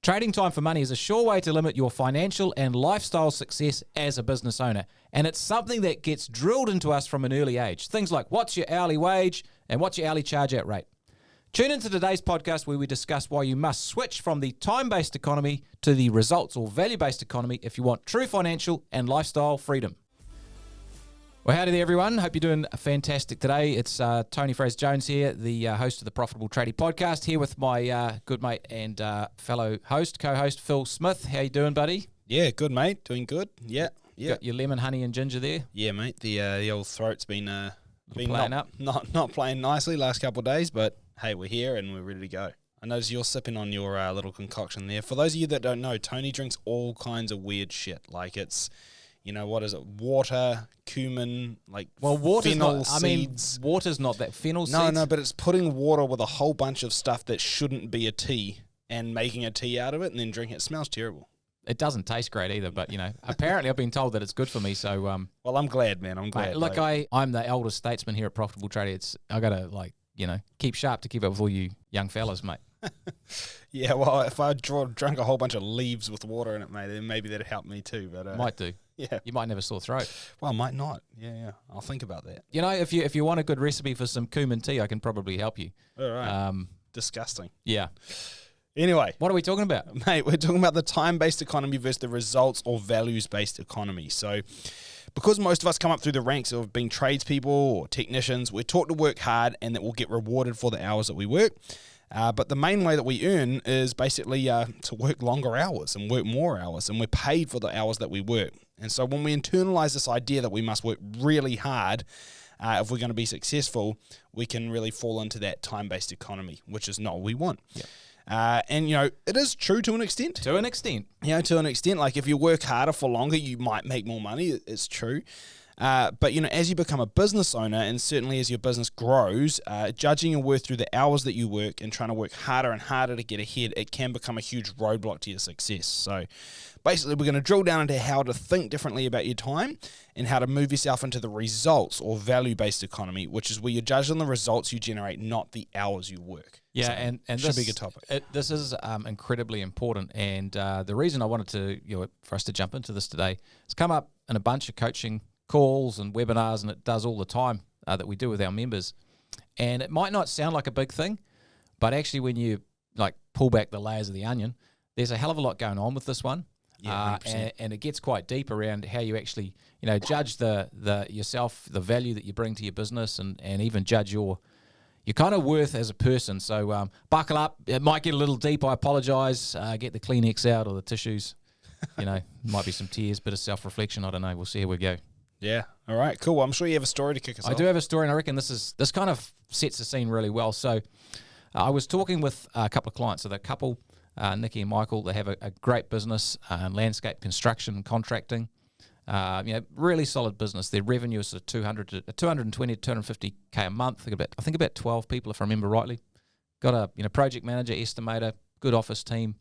Trading time for money is a sure way to limit your financial and lifestyle success as a business owner. And it's something that gets drilled into us from an early age. Things like what's your hourly wage and what's your hourly charge-out rate. Tune into today's podcast where we discuss why you must switch from the time-based economy to the results or value-based economy if you want true financial and lifestyle freedom. Well, howdy there, everyone. Hope you're doing fantastic today. It's Tony Fraser-Jones here, the host of the Profitable Tradie Podcast, here with my good mate and fellow host, co-host, Phil Smith. How you doing, buddy? Yeah, good, mate. Doing good. Yeah. Got your lemon, honey, and ginger there? Yeah, mate. The old throat's been playing up. Not playing nicely last couple of days, but hey, we're here and we're ready to go. I notice you're sipping on your little concoction there. For those of you that don't know, Tony drinks all kinds of weird shit. Like it's, what is it? Water, cumin, water's fennel not. seeds. Water's not that fennel seeds. No, but it's putting water with a whole bunch of stuff that shouldn't be a tea and making a tea out of it and then drinking it. It smells terrible. It doesn't taste great either, but apparently I've been told that it's good for me. So, well, I'm glad, man. I'm glad. Look, I'm the eldest statesman here at Profitable Tradie. I gotta keep sharp to keep up with all you young fellas, mate. Yeah, well, if I drank a whole bunch of leaves with water in it, mate, then maybe that'd help me too. But might do. Yeah, you might never sore throat. Well, I might not. Yeah. I'll think about that. If you want a good recipe for some cumin tea, I can probably help you. All right. Disgusting. Yeah. Anyway, what are we talking about, mate? We're talking about the time-based economy versus the results or values-based economy. So, because most of us come up through the ranks of being tradespeople or technicians, we're taught to work hard and that we'll get rewarded for the hours that we work. But the main way that we earn is basically to work longer hours and work more hours, and we're paid for the hours that we work. And so when we internalize this idea that we must work really hard if we're going to be successful, we can really fall into that time-based economy, which is not what we want. Yep. And it is true to an extent. To an extent. To an extent. Like if you work harder for longer, you might make more money. It's true. But as you become a business owner, and certainly as your business grows, judging your worth through the hours that you work and trying to work harder and harder to get ahead, it can become a huge roadblock to your success. So basically, we're going to drill down into how to think differently about your time and how to move yourself into the results or value-based economy, which is where you're judged on the results you generate, not the hours you work. Yeah, so and should this be a good topic. This is incredibly important, and the reason I wanted to, for us to jump into this today, it's come up in a bunch of coaching calls and webinars, and it does all the time that we do with our members. And it might not sound like a big thing, but actually when you pull back the layers of the onion, there's a hell of a lot going on with this one. Yeah, and it gets quite deep around how you actually, judge the yourself, the value that you bring to your business, and even judge your kind of worth as a person. So buckle up. It might get a little deep. I apologize. Get the Kleenex out or the tissues. Might be some tears, bit of self-reflection. I don't know. We'll see how we go. Yeah. All right. Cool. Well, I'm sure you have a story to kick us off. I do have a story, and I reckon this kind of sets the scene really well. So I was talking with a couple of clients. So the couple, Nikki and Michael, they have a great business in landscape construction and contracting. Really solid business. Their revenue is sort of 220 to 250k a month. I think about 12 people, if I remember rightly. Got a project manager, estimator, good office team.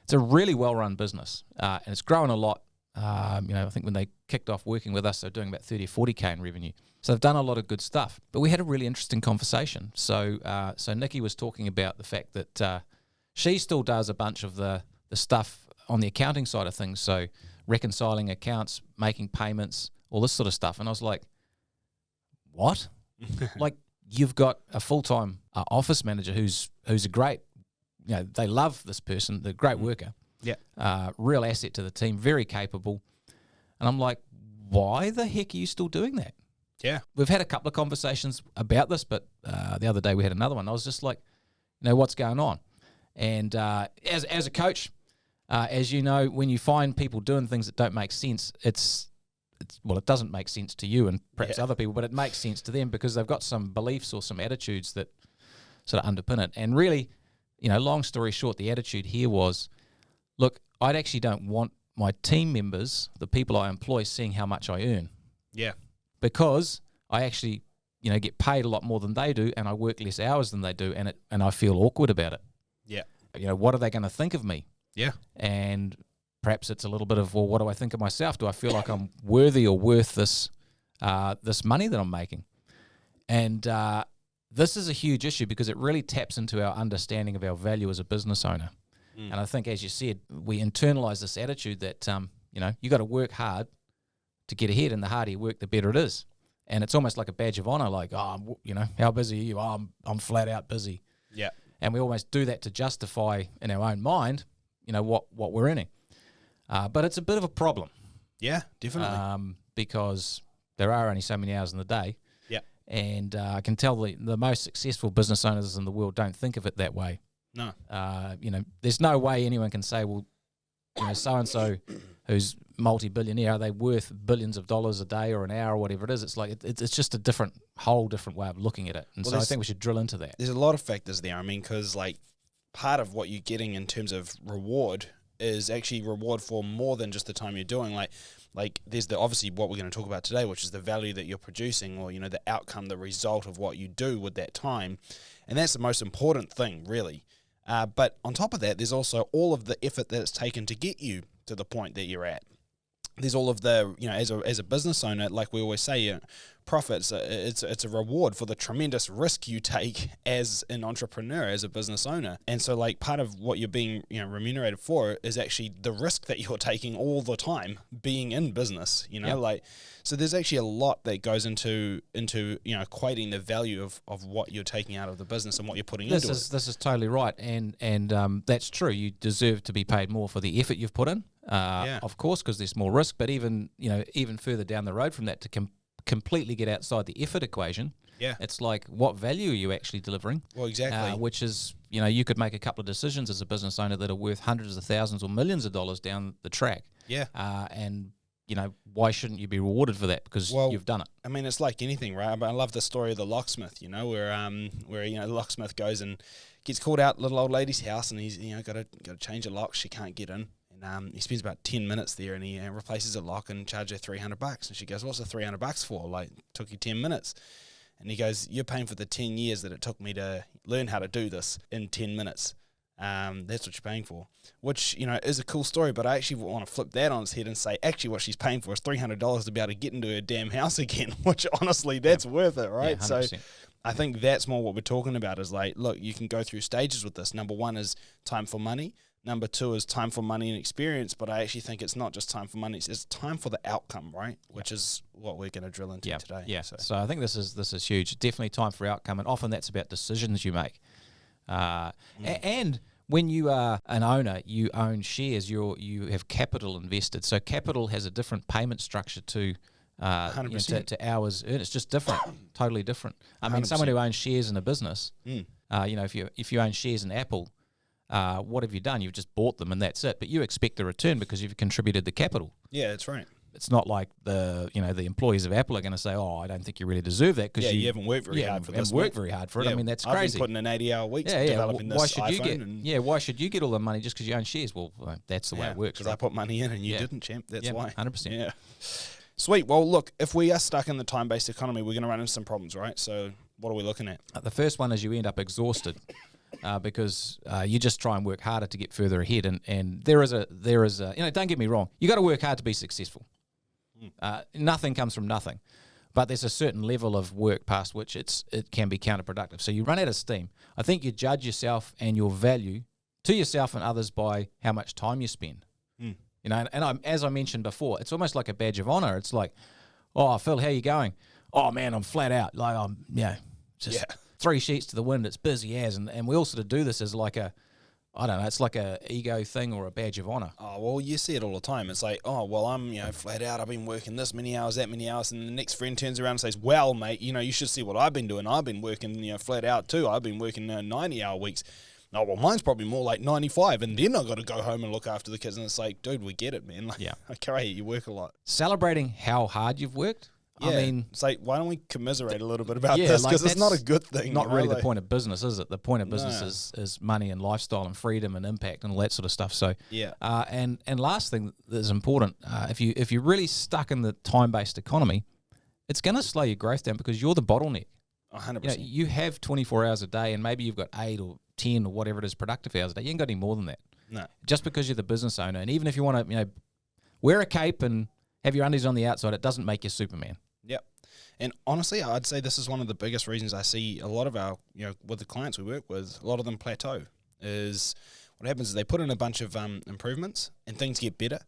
It's a really well-run business, and it's growing a lot. I think when they kicked off working with us, they're doing about 30 or 40k in revenue. So they've done a lot of good stuff. But we had a really interesting conversation. So Nikki was talking about the fact that she still does a bunch of the stuff on the accounting side of things. So reconciling accounts, making payments, all this sort of stuff. And I was like, what? You've got a full-time office manager who's a great, they love this person, the great worker. Yeah. Real asset to the team, very capable. And I'm like, why the heck are you still doing that? Yeah. We've had a couple of conversations about this, but the other day we had another one. I was just like, what's going on? And as a coach, as you know, when you find people doing things that don't make sense, it doesn't make sense to you and perhaps other people, but it makes sense to them because they've got some beliefs or some attitudes that sort of underpin it. And really, long story short, the attitude here was, look, I actually don't want my team members, the people I employ, seeing how much I earn. Yeah. Because I actually, get paid a lot more than they do, and I work less hours than they do, and I feel awkward about it. Yeah. What are they going to think of me? Yeah. And perhaps it's a little bit of, well, what do I think of myself? Do I feel like I'm worthy or worth this money that I'm making? And this is a huge issue because it really taps into our understanding of our value as a business owner. And I think, as you said, we internalize this attitude that, you got to work hard to get ahead, and the harder you work, the better it is. And it's almost like a badge of honor, like, how busy are you? Oh, I'm flat out busy. Yeah. And we almost do that to justify in our own mind, what we're earning. But it's a bit of a problem. Yeah, definitely. Because there are only so many hours in the day. Yeah. And I can tell the most successful business owners in the world don't think of it that way. No. There's no way anyone can say, well, so-and-so who's multi-billionaire, are they worth billions of dollars a day or an hour or whatever it is? It's like, it's just a whole different way of looking at it. And so I think we should drill into that. There's a lot of factors there. I mean, because part of what you're getting in terms of reward is actually reward for more than just the time you're doing. Like there's obviously what we're going to talk about today, which is the value that you're producing, or, the outcome, the result of what you do with that time. And that's the most important thing, really. But on top of that, there's also all of the effort that it's taken to get you to the point that you're at. There's all of the, as a business owner, like we always say, profits, it's a reward for the tremendous risk you take as an entrepreneur, as a business owner. And so part of what you're being, remunerated for is actually the risk that you're taking all the time being in business, Yep. So there's actually a lot that goes into equating the value of what you're taking out of the business and what you're putting into it. This is totally right. And that's true. You deserve to be paid more for the effort you've put in. Of course, because there's more risk, but even further down the road from that, to completely get outside the effort equation, it's like, what value are you actually delivering? Well, exactly. Which is, you could make a couple of decisions as a business owner that are worth hundreds of thousands or millions of dollars down the track. Yeah. And why shouldn't you be rewarded for that? Because you've done it. I mean, it's like anything, right? I love the story of the locksmith, where the locksmith goes and gets called out little old lady's house, and he's got to change a lock. She can't get in. And he spends about 10 minutes there, and he replaces a lock and charges her $300. And she goes, "What's the $300 for? Took you 10 minutes." And he goes, "You're paying for the 10 years that it took me to learn how to do this in 10 minutes. That's what you're paying for." Which, is a cool story, but I actually want to flip that on its head and say, actually what she's paying for is $300 to be able to get into her damn house again, which honestly, that's worth it, right? Yeah, so I think that's more what we're talking about, is look, you can go through stages with this. Number one is time for money. Number two is time for money and experience, but I actually think it's not just time for money, it's time for the outcome, right? Which is what we're going to drill into today. Yeah, so I think this is huge. Definitely time for outcome, and often that's about decisions you make. And when you are an owner, you own shares, you have capital invested. So capital has a different payment structure to 100%. To hours earned. It's just different, totally different. I mean, someone who owns shares in a business, if you own shares in Apple, what have you done? You've just bought them and that's it. But you expect a return because you've contributed the capital. Yeah, that's right. It's not like the employees of Apple are going to say, "Oh, I don't think you really deserve that," because you haven't worked very hard for this. Worked very hard for it. I mean, that's crazy. I've been putting in 80-hour weeks developing why this should iPhone. You get? Why should you get all the money just because you own shares? Well, that's the way it works. Because I put money in and you didn't, champ. That's why. 100%. Yeah. Sweet. Well, look, if we are stuck in the time-based economy, we're going to run into some problems, right? So what are we looking at? The first one is you end up exhausted. Because you just try and work harder to get further ahead, and there is a don't get me wrong, you got to work hard to be successful. Nothing comes from nothing, but there's a certain level of work past which it can be counterproductive. So you run out of steam. I think you judge yourself and your value to yourself and others by how much time you spend. As I mentioned before, it's almost like a badge of honor. It's like, "Oh, Phil, how you going?" "Oh man, I'm flat out. Just 3 sheets to the wind. It's busy as," and we all sort of do this as like it's like a ego thing or a badge of honor. Oh, well, you see it all the time. It's like, "Oh, well, I'm, flat out. I've been working this many hours, that many hours." And the next friend turns around and says, "Well, mate, you should see what I've been doing. I've been working, flat out too. I've been working 90-hour weeks." "Oh, well, mine's probably more like 95. And then I've got to go home and look after the kids." And it's like, dude, we get it, man. Okay, you work a lot. Celebrating how hard you've worked. Yeah, I mean, it's like, why don't we commiserate a little bit about this? Because it's not a good thing. Not really the point of business, is it? The point of business is money and lifestyle and freedom and impact and all that sort of stuff. So and last thing that's important, if you're really stuck in the time-based economy, it's going to slow your growth down because you're the bottleneck. 100%. You have 24 hours a day, and maybe you've got 8 or 10 or whatever it is productive hours a day. You ain't got any more than that. No. Just because you're the business owner, and even if you want to, wear a cape and have your undies on the outside, it doesn't make you Superman. Yep. And honestly, I'd say this is one of the biggest reasons I see a lot of our, with the clients we work with, a lot of them plateau is what happens is they put in a bunch of improvements and things get better.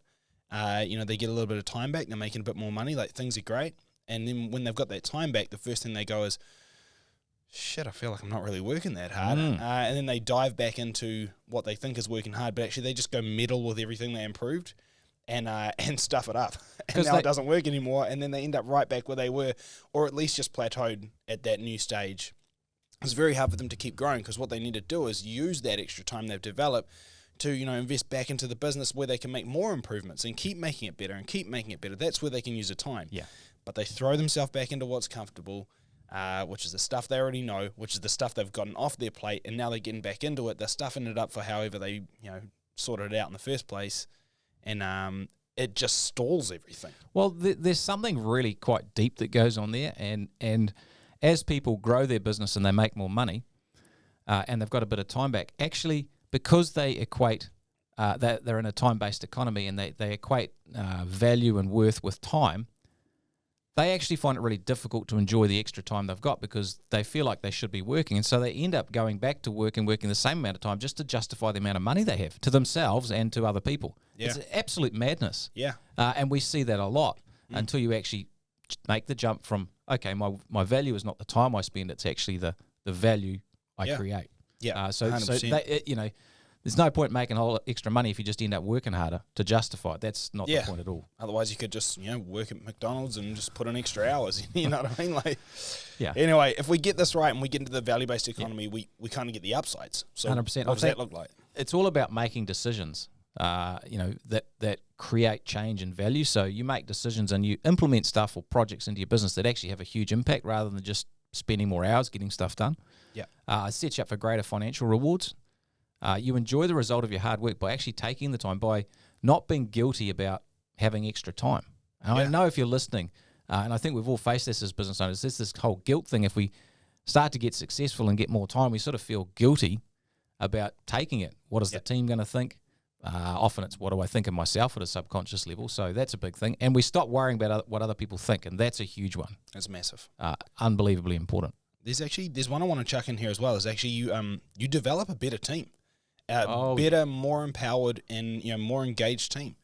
They get a little bit of time back. They're making a bit more money. Like, things are great. And then when they've got that time back, the first thing they go is, shit, I feel like I'm not really working that hard. And then they dive back into what they think is working hard, but actually they just go meddle with everything they improved and stuff it up. And now it doesn't work anymore. And then they end up right back where they were, or at least just plateaued at that new stage. It's very hard for them to keep growing, because what they need to do is use that extra time they've developed to, invest back into the business where they can make more improvements and keep making it better and keep making it better. That's where they can use the time. Yeah. But they throw themselves back into what's comfortable, which is the stuff they already know, which is the stuff they've gotten off their plate, and now they're getting back into it. They're stuffing it up for however they, sorted it out in the first place, and it just stalls everything. Well, there's something really quite deep that goes on there, and as people grow their business and they make more money, and they've got a bit of time back, actually, because they equate, they're in a time-based economy, and they equate value and worth with time, they actually find it really difficult to enjoy the extra time they've got, because they feel like they should be working, and so they end up going back to work and working the same amount of time just to justify the amount of money they have to themselves and to other people. Yeah. It's absolute madness. Yeah. And we see that a lot until you actually make the jump from, okay, my value is not the time I spend, it's actually the value I create. Yeah, so there's no point making a whole extra money if you just end up working harder to justify it. That's not the point at all. Otherwise, you could just work at McDonald's and just put in extra hours. You know what I mean? Yeah. Anyway, if we get this right and we get into the value-based economy, we kind of get the upsides. So 100%. What does that look like? It's all about making decisions. That create change and value. So you make decisions and you implement stuff or projects into your business that actually have a huge impact, rather than just spending more hours getting stuff done. Yeah. It sets you up for greater financial rewards. You enjoy the result of your hard work by actually taking the time, by not being guilty about having extra time. And I know if you're listening, and I think we've all faced this as business owners, there's this whole guilt thing. If we start to get successful and get more time, we sort of feel guilty about taking it. What is the team going to think? Often it's, what do I think of myself at a subconscious level? So that's a big thing. And we stop worrying about what other people think, and that's a huge one. That's massive. Unbelievably important. There's one I want to chuck in here as well, is actually you develop a better team. Better, more empowered, and more engaged team.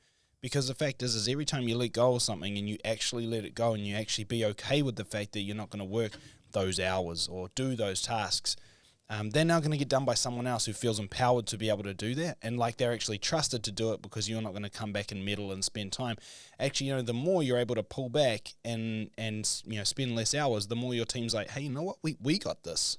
Because the fact is every time you let go of something and you actually let it go and you actually be okay with the fact that you're not going to work those hours or do those tasks, they're now going to get done by someone else who feels empowered to be able to do that, and like they're actually trusted to do it, because you're not going to come back and meddle and spend time. Actually, the more you're able to pull back and spend less hours, the more your team's like, hey, you know what, we got this.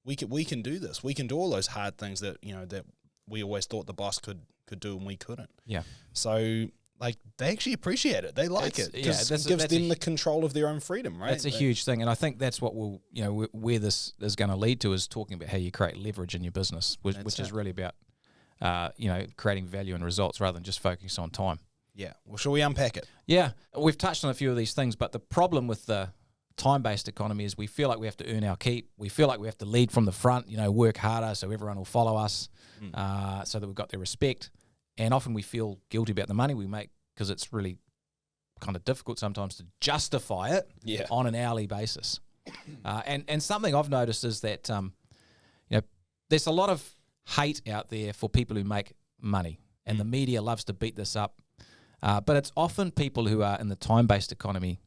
We can do this. We can do all those hard things that that we always thought the boss could do and we couldn't. Yeah. So they actually appreciate it. They like it because it gives them the control of their own freedom, right? That's a huge thing, and I think that's what will where this is going to lead to, is talking about how you create leverage in your business, which is really about creating value and results rather than just focusing on time. Yeah. Well, shall we unpack it? Yeah, we've touched on a few of these things, but the problem with the time-based economy is we feel like we have to earn our keep. We feel like we have to lead from the front, work harder so everyone will follow us, so that we've got their respect. And often we feel guilty about the money we make, because it's really kind of difficult sometimes to justify it on an hourly basis. And something I've noticed is that there's a lot of hate out there for people who make money, and the media loves to beat this up. But it's often people who are in the time-based economy.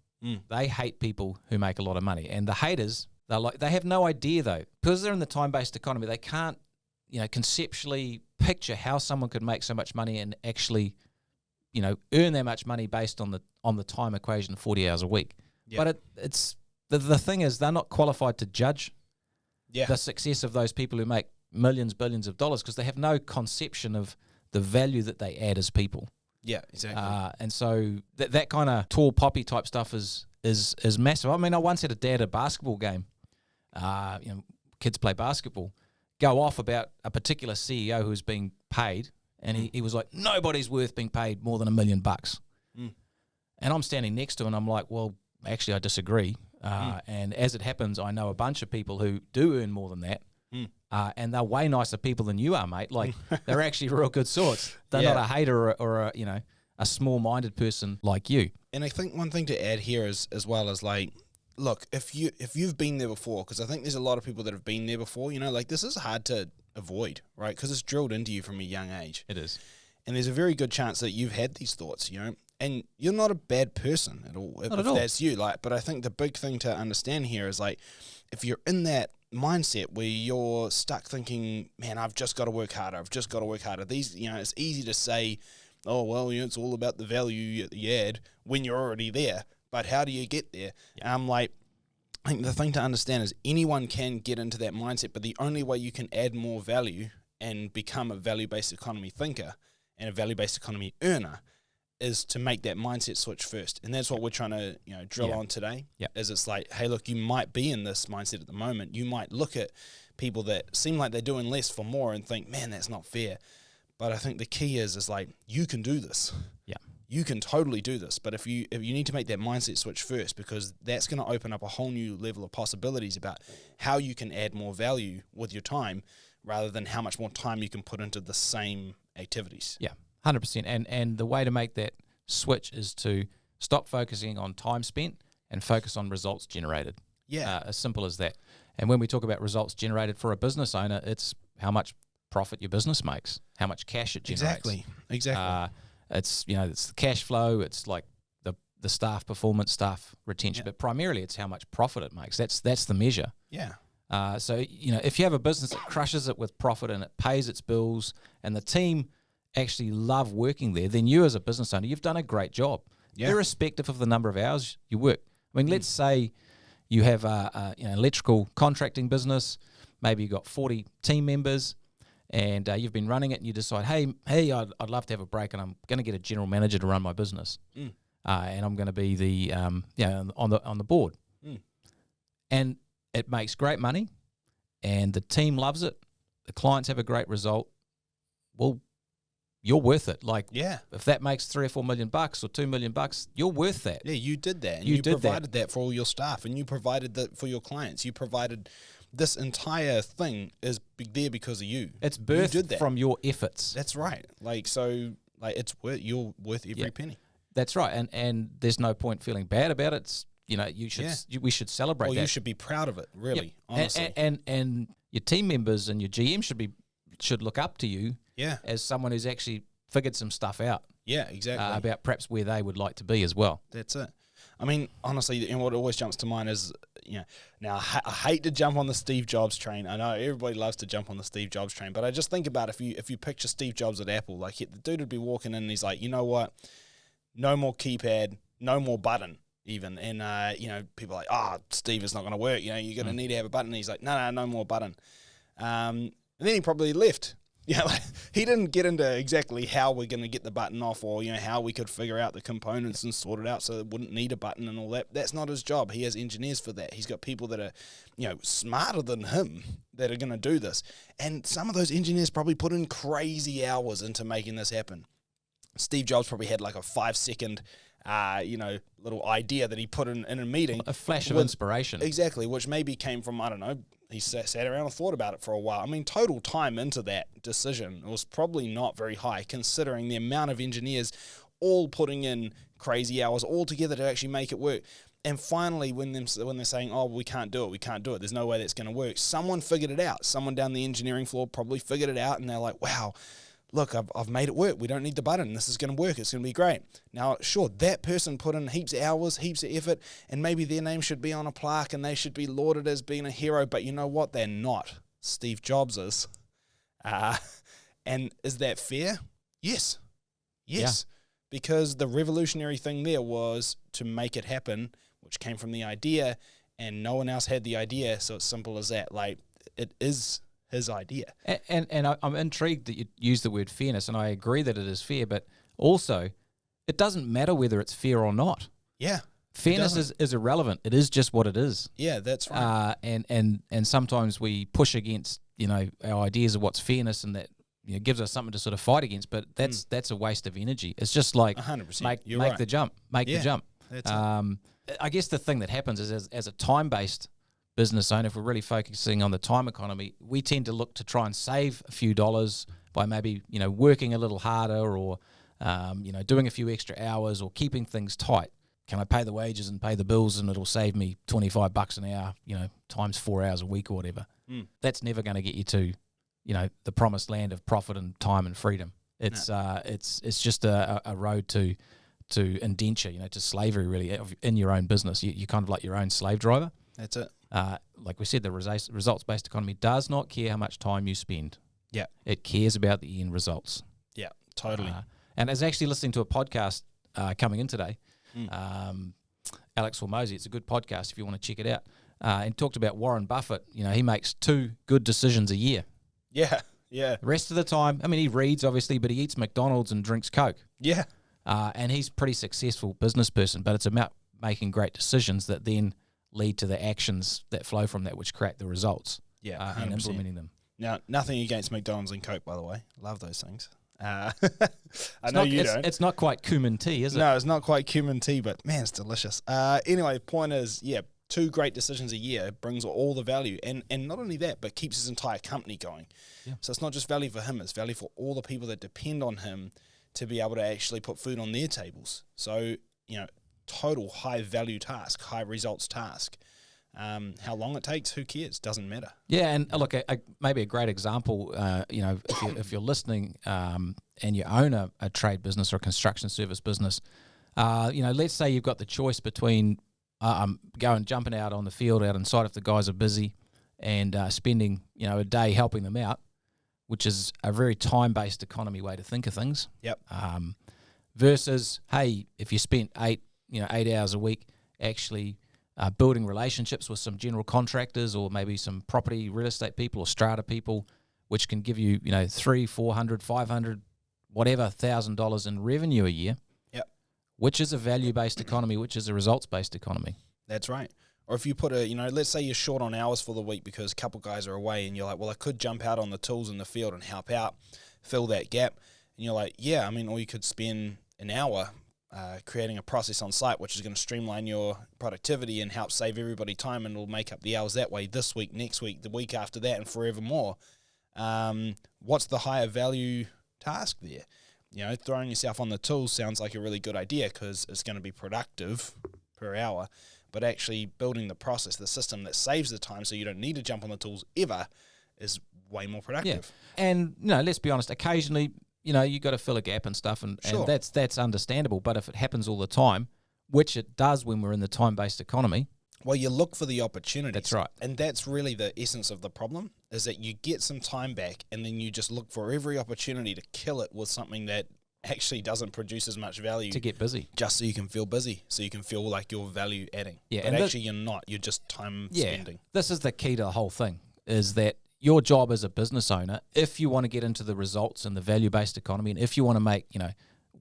They hate people who make a lot of money, and the haters, they have no idea though, because they're in the time-based economy. They can't, conceptually picture how someone could make so much money and actually, earn that much money based on the time equation, 40 hours a week. Yep. But it's the thing is, they're not qualified to judge the success of those people who make millions, billions of dollars, because they have no conception of the value that they add as people. Yeah, exactly. And so that kind of tall poppy type stuff is massive. I mean, I once had a dad at a basketball game. Kids play basketball. Go off about a particular CEO who's being paid, and he was like, nobody's worth being paid more than $1 million. And I'm standing next to him, and I'm like, well, actually, I disagree. And as it happens, I know a bunch of people who do earn more than that. And they're way nicer people than you are, mate. Like, they're actually real good sorts. They're not a hater or a small-minded person like you. And I think one thing to add here is, as well, is like, look, if you've been there before, because I think there's a lot of people that have been there before, this is hard to avoid, right? Because it's drilled into you from a young age. It is. And there's a very good chance that you've had these thoughts, and you're not a bad person at all, if that's you. But I think the big thing to understand here is, if you're in that mindset where you're stuck thinking, man, I've just got to work harder. These, it's easy to say, oh, well, it's all about the value you add when you're already there. But how do you get there? Yeah. I think the thing to understand is anyone can get into that mindset, but the only way you can add more value and become a value-based economy thinker and a value-based economy earner is to make that mindset switch first. And that's what we're trying to, drill on today. Is it's like, hey, look, you might be in this mindset at the moment. You might look at people that seem like they're doing less for more and think, man, that's not fair. But I think the key is like, you can do this. Yeah. You can totally do this. But if you need to make that mindset switch first, because that's going to open up a whole new level of possibilities about how you can add more value with your time rather than how much more time you can put into the same activities. Yeah, 100%. And the way to make that switch is to stop focusing on time spent and focus on results generated. Yeah. As simple as that. And when we talk about results generated for a business owner, it's how much profit your business makes, how much cash it generates. Exactly. It's it's the cash flow, it's like the staff performance, staff retention, but primarily it's how much profit it makes. That's the measure. Yeah. So if you have a business that crushes it with profit and it pays its bills and the team actually love working there, then you as a business owner, you've done a great job, irrespective of the number of hours you work. I mean, let's say you have a electrical contracting business, maybe you've got 40 team members, and you've been running it, and you decide, hey, I'd love to have a break, and I'm going to get a general manager to run my business, and I'm going to be the on the board, and it makes great money, and the team loves it, the clients have a great result. Well, you're worth it. If that makes $3 or $4 million or $2 million, you're worth that. Yeah, you did that, and you provided that for all your staff, and you provided that for your clients. You provided. This entire thing is there because of you. It's birthed from your efforts. That's right. You're worth every penny. That's right. And there's no point feeling bad about it. We should celebrate that. You should be proud of it, really, honestly. And your team members and your GM should look up to you as someone who's actually figured some stuff out. Yeah, exactly. About perhaps where they would like to be as well. That's it. I mean, honestly, and what always jumps to mind is, now I hate to jump on the Steve Jobs train. I know everybody loves to jump on the Steve Jobs train, but I just think about if you picture Steve Jobs at Apple, the dude would be walking in and he's like, you know what? No more keypad, no more button even. And, people are like, Steve, it's not going to work. You're going to need to have a button. And he's like, no more button. And then he probably left. He didn't get into exactly how we're going to get the button off or, how we could figure out the components and sort it out so it wouldn't need a button and all that. That's not his job. He has engineers for that. He's got people that are, smarter than him that are going to do this. And some of those engineers probably put in crazy hours into making this happen. Steve Jobs probably had like a 5-second, little idea that he put in a meeting. A flash of inspiration. Exactly, which maybe came from, I don't know, he sat around and thought about it for a while. I mean, total time into that decision was probably not very high, considering the amount of engineers all putting in crazy hours all together to actually make it work. And finally, when they're saying, oh, we can't do it, there's no way that's going to work, someone figured it out. Someone down the engineering floor probably figured it out, and they're like, wow, look, I've made it work. We don't need the button. This is going to work. It's going to be great. Now, sure, that person put in heaps of hours, heaps of effort, and maybe their name should be on a plaque and they should be lauded as being a hero, but you know what? They're not. Steve Jobs is. And is that fair? Yes. Yeah. Because the revolutionary thing there was to make it happen, which came from the idea, and no one else had the idea, so it's simple as that. It is his idea. And I'm intrigued that you use the word fairness, and I agree that it is fair, but also it doesn't matter whether it's fair or not. Yeah. Fairness is irrelevant. It is just what it is. Yeah, that's right. And sometimes we push against, our ideas of what's fairness, and that gives us something to sort of fight against, but that's a waste of energy. It's just like 100%. Make the jump. Make the jump. That's I guess the thing that happens is as a time-based business owner, if we're really focusing on the time economy, we tend to look to try and save a few dollars by maybe, working a little harder or, doing a few extra hours or keeping things tight. Can I pay the wages and pay the bills and it'll save me $25 an hour, times 4 hours a week or whatever. That's never going to get you to the promised land of profit and time and freedom. It's just a road to indenture, to slavery, really, in your own business. You're kind of like your own slave driver. That's it. Like we said, the results-based economy does not care how much time you spend. Yeah. It cares about the end results. Yeah, totally. And I was actually listening to a podcast coming in today, Alex Hormozy. It's a good podcast if you want to check it out. And talked about Warren Buffett. He makes 2 good decisions a year. Yeah, yeah. The rest of the time, he reads, obviously, but he eats McDonald's and drinks Coke. Yeah. And he's a pretty successful business person, but it's about making great decisions that then lead to the actions that flow from that, which create the results. Yeah, and implementing them. Now, nothing against McDonald's and Coke, by the way. Love those things. I know you don't. It's not quite cumin tea, is it? No, it's not quite cumin tea, but man, it's delicious. Anyway, point is, 2 great decisions a year brings all the value. And not only that, but keeps his entire company going. Yeah. So it's not just value for him, it's value for all the people that depend on him to be able to actually put food on their tables. So, total high value task, high results task. How long it takes, who cares? Doesn't matter. Yeah, and look, maybe a great example, if you're listening and you own a trade business or a construction service business, let's say you've got the choice between jumping out on the field out inside if the guys are busy and spending, a day helping them out, which is a very time-based economy way to think of things. Yep. Versus, hey, if you spent 8 hours a week actually building relationships with some general contractors or maybe some property real estate people or strata people, which can give you, $300, $400, $500, whatever $1,000 in revenue a year. Yep. Which is a value-based economy, which is a results-based economy. That's right. Or if you put let's say you're short on hours for the week because a couple guys are away and you're like, well, I could jump out on the tools in the field and help out, fill that gap. And you're like, yeah, or you could spend an hour creating a process on site, which is going to streamline your productivity and help save everybody time, and it'll make up the hours that way this week, next week, the week after that, and forevermore. What's the higher value task there? Throwing yourself on the tools sounds like a really good idea because it's going to be productive per hour, but actually building the process, the system that saves the time so you don't need to jump on the tools ever is way more productive. Yeah. And, let's be honest, occasionally, you got to fill a gap and stuff, and that's understandable. But if it happens all the time, which it does when we're in the time-based economy. Well, you look for the opportunities. That's right. And that's really the essence of the problem, is that you get some time back and then you just look for every opportunity to kill it with something that actually doesn't produce as much value. To get busy. Just so you can feel busy, so you can feel like you're value adding. Yeah, but actually you're not. You're just time spending. This is the key to the whole thing, is that your job as a business owner, if you want to get into the results and the value-based economy, and if you want to make,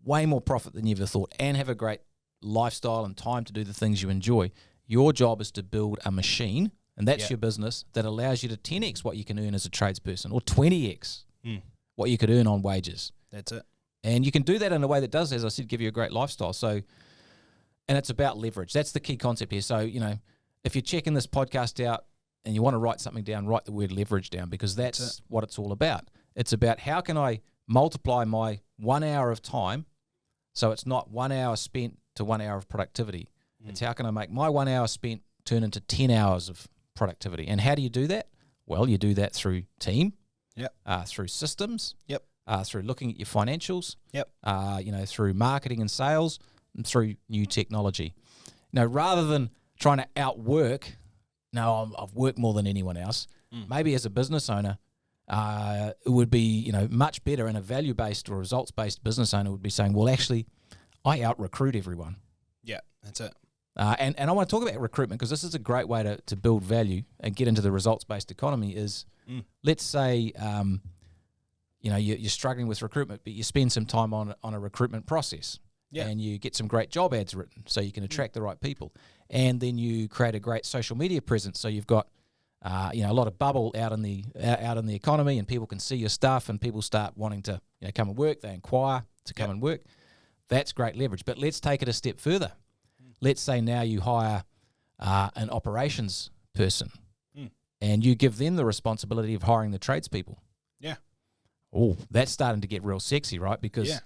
way more profit than you ever thought and have a great lifestyle and time to do the things you enjoy, your job is to build a machine, and that's your business, that allows you to 10x what you can earn as a tradesperson, or 20x what you could earn on wages. That's it. And you can do that in a way that does, as I said, give you a great lifestyle. So, and it's about leverage. That's the key concept here. So, if you're checking this podcast out and you want to write something down, write the word leverage down, because that's what it's all about. It's about how can I multiply my 1 hour of time so it's not 1 hour spent to 1 hour of productivity. It's how can I make my 1 hour spent turn into 10 hours of productivity. And how do you do that? Well, you do that through team, through systems, through looking at your financials, through marketing and sales, and through new technology. Rather than trying to outwork, I've worked more than anyone else. Maybe as a business owner, it would be, much better, and a value-based or results-based business owner would be saying, well, actually, I out-recruit everyone. Yeah, that's it. And I want to talk about recruitment, because this is a great way to build value and get into the results-based economy is, let's say, you're struggling with recruitment, but you spend some time on a recruitment process. Yeah. And you get some great job ads written so you can attract the right people. And then you create a great social media presence, so you've got a lot of bubble out in the economy, and people can see your stuff, and people start wanting to come and work. They inquire to come and work. That's great leverage. But let's take it a step further. Let's say now you hire an operations person, and you give them the responsibility of hiring the tradespeople. Yeah. Oh, that's starting to get real sexy, right? Because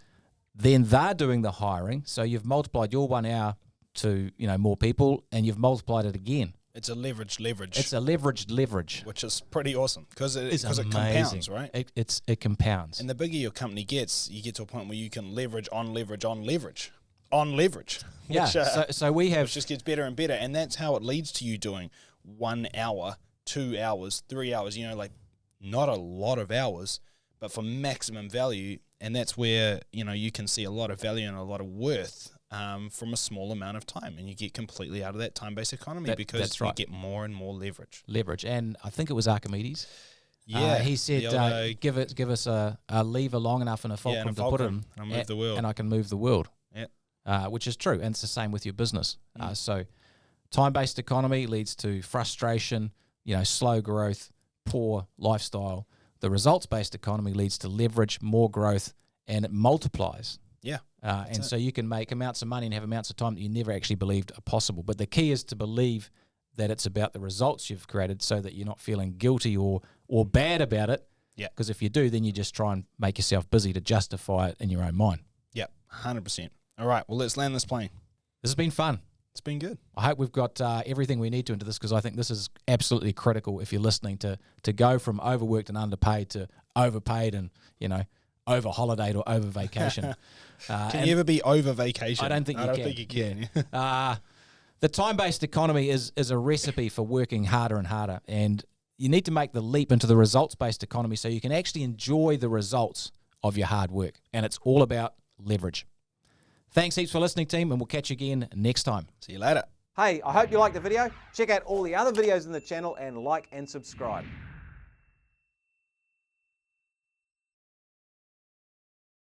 then they're doing the hiring, so you've multiplied your 1 hour to more people, and you've multiplied it again. It's a leverage. It's a leveraged leverage. Which is pretty awesome because it Amazing. compounds, right? It compounds. And the bigger your company gets, you get to a point where you can leverage on leverage on leverage on leverage. Yeah. So we have Which just gets better and better, and that's how it leads to you doing 1 hour, 2 hours, 3 hours. You know, like not a lot of hours, but for maximum value, and that's where you can see a lot of value and a lot of worth. From a small amount of time, and you get completely out of that time-based economy because that's right. you get more and more leverage. And I think it was Archimedes. Yeah, he said, "Give us a lever long enough and a fulcrum to put it in, and I'll move the world, and I can move the world." Yeah, which is true, and it's the same with your business. So, time-based economy leads to frustration, slow growth, poor lifestyle. The results-based economy leads to leverage, more growth, and it multiplies. Yeah. And so you can make amounts of money and have amounts of time that you never actually believed are possible. But the key is to believe that it's about the results you've created so that you're not feeling guilty or bad about it. Yeah. Because if you do, then you just try and make yourself busy to justify it in your own mind. Yeah, 100%. All right, well, let's land this plane. This has been fun. It's been good. I hope we've got everything we need to into this, because I think this is absolutely critical if you're listening to go from overworked and underpaid to overpaid and, over holidayed or over vacation. Can you ever be over vacation? I don't think you can. The time-based economy is a recipe for working harder and harder, and you need to make the leap into the results-based economy so you can actually enjoy the results of your hard work, and it's all about leverage. Thanks heaps for listening, team, and we'll catch you again next time. See you later. Hey, I hope you liked the video. Check out all the other videos in the channel and like and subscribe.